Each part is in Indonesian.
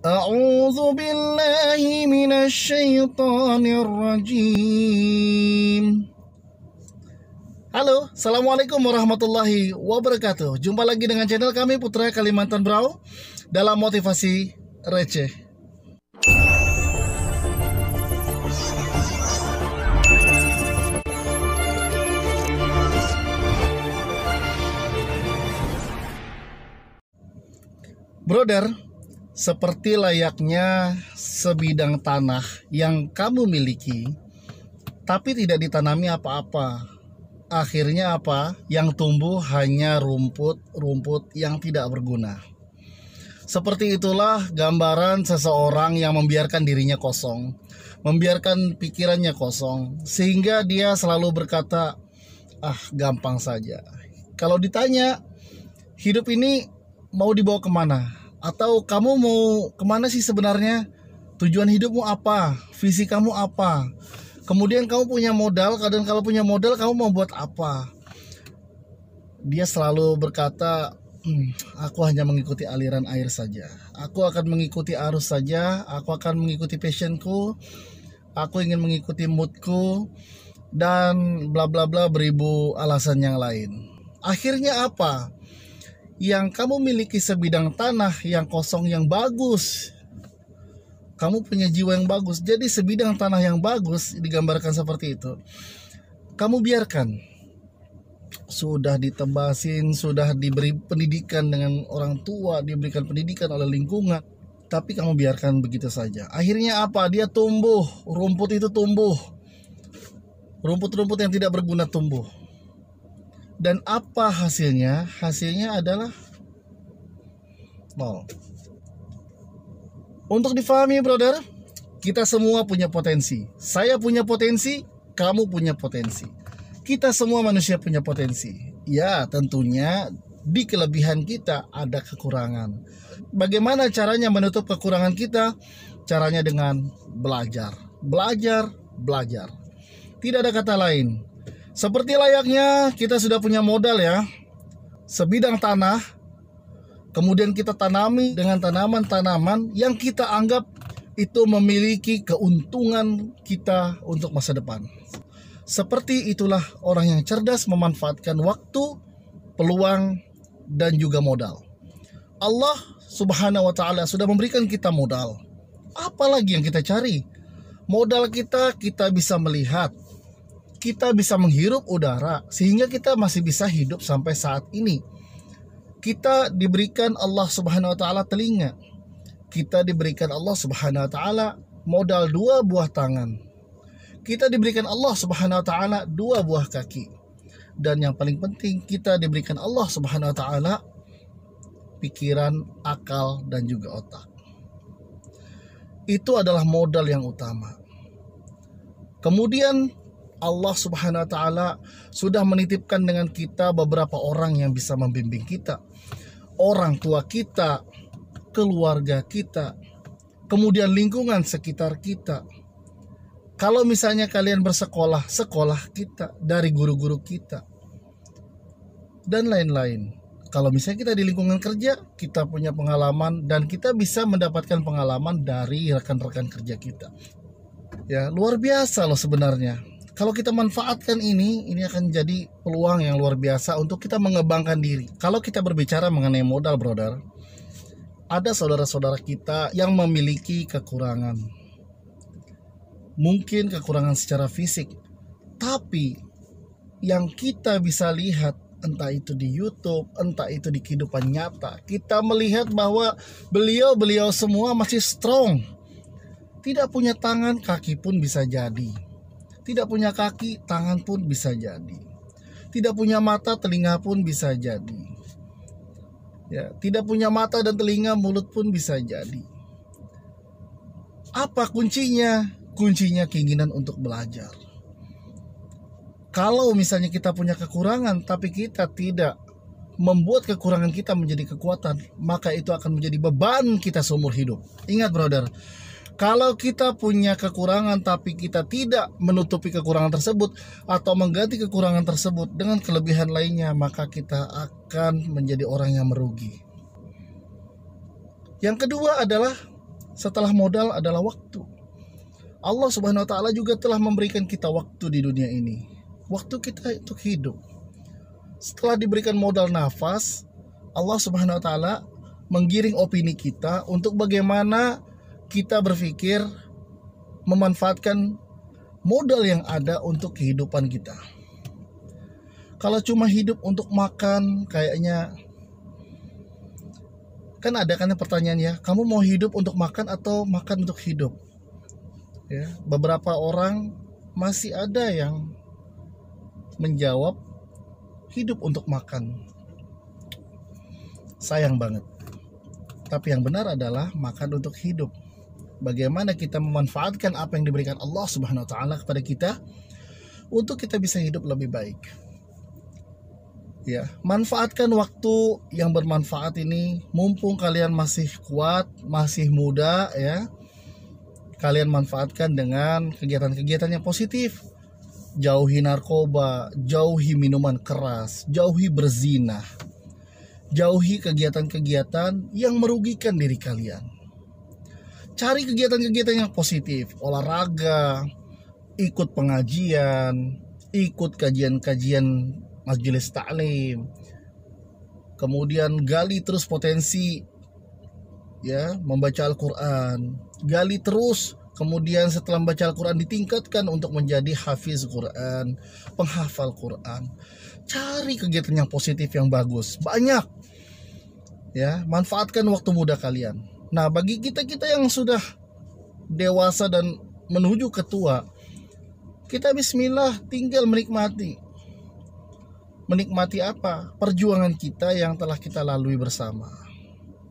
A'udzu billahi minasyaitonir rajim. Halo, assalamualaikum warahmatullahi wabarakatuh. Jumpa lagi dengan channel kami Putra Kalimantan Brau dalam motivasi receh. Brother, seperti layaknya sebidang tanah yang kamu miliki, tapi tidak ditanami apa-apa. Akhirnya apa? Yang tumbuh hanya rumput-rumput yang tidak berguna. Seperti itulah gambaran seseorang yang membiarkan dirinya kosong, membiarkan pikirannya kosong, sehingga dia selalu berkata, gampang saja. Kalau ditanya, hidup ini mau dibawa kemana? Atau kamu mau kemana sih sebenarnya? Tujuan hidupmu apa? Visi kamu apa? Kemudian kamu punya modal, dan kalau punya modal kamu mau buat apa? Dia selalu berkata, aku hanya mengikuti aliran air saja. Aku akan mengikuti arus saja. Aku akan mengikuti passionku. Aku ingin mengikuti moodku. Dan bla bla bla, beribu alasan yang lain. Akhirnya apa? Yang kamu miliki sebidang tanah yang kosong yang bagus. Kamu punya jiwa yang bagus. Jadi sebidang tanah yang bagus digambarkan seperti itu. Kamu biarkan. Sudah ditebasin, sudah diberi pendidikan dengan orang tua, diberikan pendidikan oleh lingkungan, tapi kamu biarkan begitu saja. Akhirnya apa? Dia tumbuh, rumput itu tumbuh. Rumput-rumput yang tidak berguna tumbuh. Dan apa hasilnya? Hasilnya adalah nol. Untuk difahami brother, kita semua punya potensi. Saya punya potensi, kamu punya potensi. Kita semua manusia punya potensi. Ya, tentunya di kelebihan kita ada kekurangan. Bagaimana caranya menutup kekurangan kita? Caranya dengan belajar. Belajar, belajar. Tidak ada kata lain. Seperti layaknya kita sudah punya modal ya, sebidang tanah, kemudian kita tanami dengan tanaman-tanaman yang kita anggap itu memiliki keuntungan kita untuk masa depan. Seperti itulah orang yang cerdas memanfaatkan waktu, peluang, dan juga modal. Allah Subhanahu wa ta'ala sudah memberikan kita modal. Apalagi yang kita cari? Modal kita bisa melihat, kita bisa menghirup udara sehingga kita masih bisa hidup sampai saat ini. Kita diberikan Allah Subhanahu wa taala telinga. Kita diberikan Allah Subhanahu wa taala modal 2 buah tangan. Kita diberikan Allah Subhanahu wa taala 2 buah kaki. Dan yang paling penting, kita diberikan Allah Subhanahu wa taala pikiran, akal, dan juga otak. Itu adalah modal yang utama. Kemudian Allah Subhanahu wa ta'ala sudah menitipkan dengan kita beberapa orang yang bisa membimbing kita. Orang tua kita, keluarga kita, kemudian lingkungan sekitar kita. Kalau misalnya kalian bersekolah, sekolah kita, dari guru-guru kita, dan lain-lain. Kalau misalnya kita di lingkungan kerja, kita punya pengalaman dan kita bisa mendapatkan pengalaman dari rekan-rekan kerja kita. Ya, luar biasa loh sebenarnya. Kalau kita manfaatkan ini akan jadi peluang yang luar biasa untuk kita mengembangkan diri. Kalau kita berbicara mengenai modal, brother, ada saudara-saudara kita yang memiliki kekurangan. Mungkin kekurangan secara fisik, tapi yang kita bisa lihat, entah itu di YouTube, entah itu di kehidupan nyata, kita melihat bahwa beliau semua masih strong. Tidak punya tangan, kaki pun bisa jadi. Tidak punya kaki, tangan pun bisa jadi. Tidak punya mata, telinga pun bisa jadi. Ya, tidak punya mata dan telinga, mulut pun bisa jadi. Apa kuncinya? Kuncinya keinginan untuk belajar. Kalau misalnya kita punya kekurangan, tapi kita tidak membuat kekurangan kita menjadi kekuatan, maka itu akan menjadi beban kita seumur hidup. Ingat brother, kalau kita punya kekurangan tapi kita tidak menutupi kekurangan tersebut atau mengganti kekurangan tersebut dengan kelebihan lainnya, maka kita akan menjadi orang yang merugi. Yang kedua adalah Setelah modal adalah waktu. Allah Subhanahu wa taala juga telah memberikan kita waktu di dunia ini. Waktu kita untuk hidup. Setelah diberikan modal nafas, Allah Subhanahu wa taala menggiring opini kita untuk bagaimana kita berpikir memanfaatkan modal yang ada untuk kehidupan kita. Kalau cuma hidup untuk makan, kayaknya kan ada kan pertanyaan ya, kamu mau hidup untuk makan atau makan untuk hidup? Ya, beberapa orang masih ada yang menjawab hidup untuk makan. Sayang banget. Tapi yang benar adalah makan untuk hidup. Bagaimana kita memanfaatkan apa yang diberikan Allah Subhanahu wa taala kepada kita untuk kita bisa hidup lebih baik. Ya, manfaatkan waktu yang bermanfaat ini mumpung kalian masih kuat, masih muda ya. Kalian manfaatkan dengan kegiatan-kegiatan yang positif. Jauhi narkoba, jauhi minuman keras, jauhi berzina. Jauhi kegiatan-kegiatan yang merugikan diri kalian. Cari kegiatan-kegiatan yang positif, olahraga, ikut pengajian, ikut kajian-kajian majelis ta'lim, kemudian gali terus potensi ya membaca Al-Quran, gali terus, kemudian setelah membaca Al-Quran ditingkatkan untuk menjadi hafiz Quran, penghafal Quran. Cari kegiatan yang positif yang bagus, banyak ya, manfaatkan waktu muda kalian. Nah, bagi kita yang sudah dewasa dan menuju ke tua, kita bismillah tinggal menikmati apa? Perjuangan kita yang telah kita lalui bersama,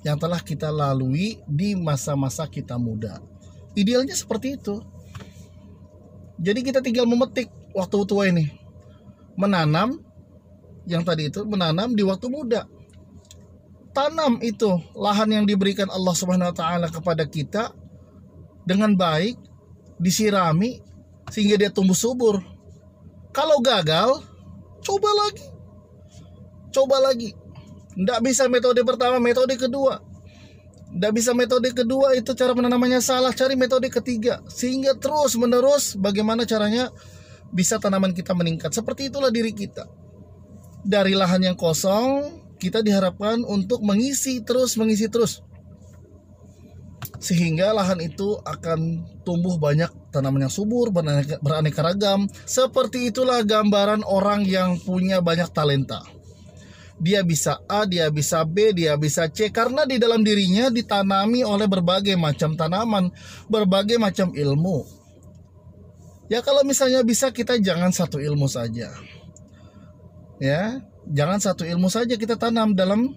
yang telah kita lalui di masa-masa kita muda. Idealnya seperti itu. Jadi kita tinggal memetik waktu tua ini, menanam yang tadi itu, menanam di waktu muda. Tanam itu lahan yang diberikan Allah Subhanahu wa taala kepada kita dengan baik, disirami sehingga dia tumbuh subur. Kalau gagal, coba lagi. Nggak bisa metode pertama, metode kedua. Nggak bisa metode kedua, itu cara penanamannya salah. Cari metode ketiga, sehingga terus menerus bagaimana caranya bisa tanaman kita meningkat. Seperti itulah diri kita. Dari lahan yang kosong, kita diharapkan untuk mengisi terus, sehingga lahan itu akan tumbuh banyak tanaman yang subur, beraneka ragam. Seperti itulah gambaran orang yang punya banyak talenta. Dia bisa A, dia bisa B, dia bisa C, karena di dalam dirinya ditanami oleh berbagai macam tanaman, berbagai macam ilmu. Ya, kalau misalnya bisa, kita jangan satu ilmu saja. Ya, jangan satu ilmu saja kita tanam dalam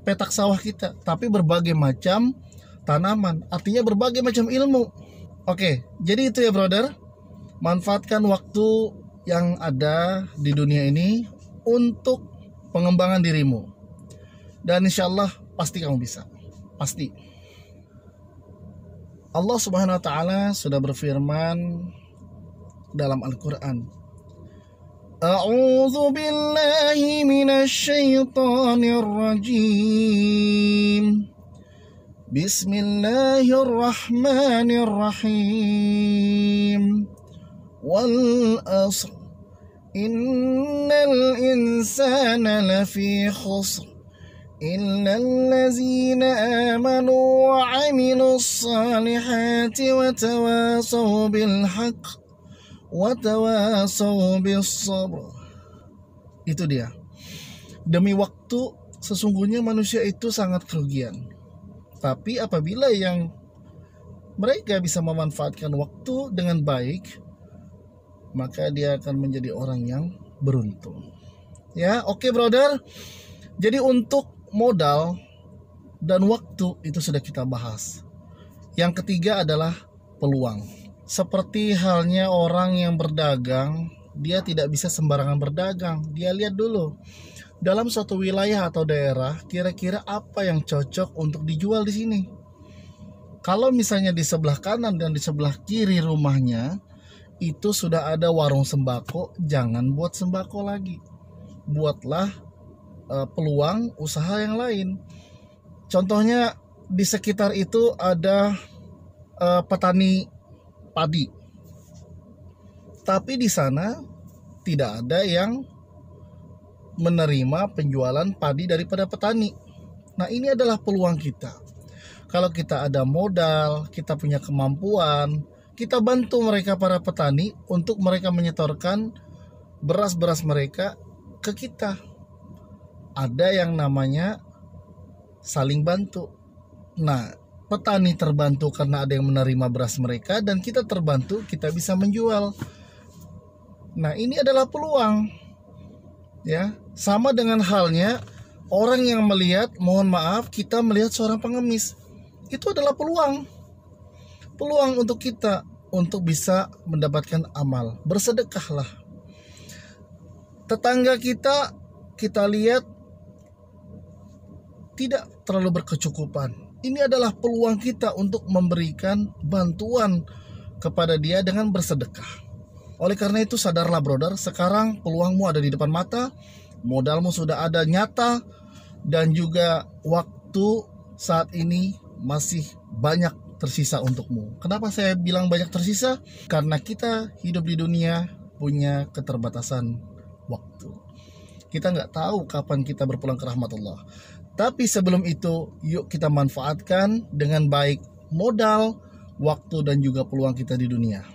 petak sawah kita, tapi berbagai macam tanaman, artinya berbagai macam ilmu. Oke, jadi itu ya brother. Manfaatkan waktu yang ada di dunia ini untuk pengembangan dirimu. Dan insya Allah pasti kamu bisa. Pasti. Allah Subhanahu wa taala sudah berfirman dalam Al-Quran, A'udzu billahi minasyaitonir rajim. Bismillahirrahmanirrahim. Wal asr. Innal insana lafi khusr. Illal ladzina amanu wa 'amilus salihati wa tawasaw bil haqq wa tawasaw bis sabr. Itu dia. Demi waktu, sesungguhnya manusia itu sangat kerugian. Tapi apabila yang mereka bisa memanfaatkan waktu dengan baik, maka dia akan menjadi orang yang beruntung. Ya, oke brother. Jadi untuk modal dan waktu itu sudah kita bahas. Yang ketiga adalah peluang. Seperti halnya orang yang berdagang, dia tidak bisa sembarangan berdagang. Dia lihat dulu dalam suatu wilayah atau daerah, kira-kira apa yang cocok untuk dijual di sini. Kalau misalnya di sebelah kanan dan di sebelah kiri rumahnya itu sudah ada warung sembako, jangan buat sembako lagi. Buatlah peluang usaha yang lain. Contohnya di sekitar itu ada petani padi, tapi di sana tidak ada yang menerima penjualan padi daripada petani. Nah, ini adalah peluang kita. Kalau kita ada modal, kita punya kemampuan, kita bantu mereka para petani untuk mereka menyetorkan beras-beras mereka ke kita. Ada yang namanya saling bantu. Nah, petani terbantu karena ada yang menerima beras mereka, dan kita terbantu, kita bisa menjual. Nah, ini adalah peluang. Ya, sama dengan halnya orang yang melihat, mohon maaf, kita melihat seorang pengemis. Itu adalah peluang. Peluang untuk kita untuk bisa mendapatkan amal. Bersedekahlah. Tetangga kita lihat tidak terlalu berkecukupan. Ini adalah peluang kita untuk memberikan bantuan kepada dia dengan bersedekah. Oleh karena itu, sadarlah brother, sekarang peluangmu ada di depan mata, modalmu sudah ada nyata, dan juga waktu saat ini masih banyak tersisa untukmu. Kenapa saya bilang banyak tersisa? Karena kita hidup di dunia punya keterbatasan waktu. Kita nggak tahu kapan kita berpulang ke rahmat Allah. Tapi sebelum itu, yuk kita manfaatkan dengan baik modal, waktu, dan juga peluang kita di dunia.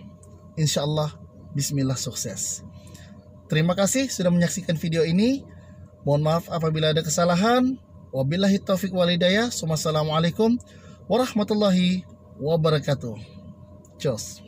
Insya Allah, bismillah, sukses. Terima kasih sudah menyaksikan video ini. Mohon maaf apabila ada kesalahan. Wabillahi taufiq wal hidayah. Wassalamualaikum warahmatullahi wabarakatuh. Cheers.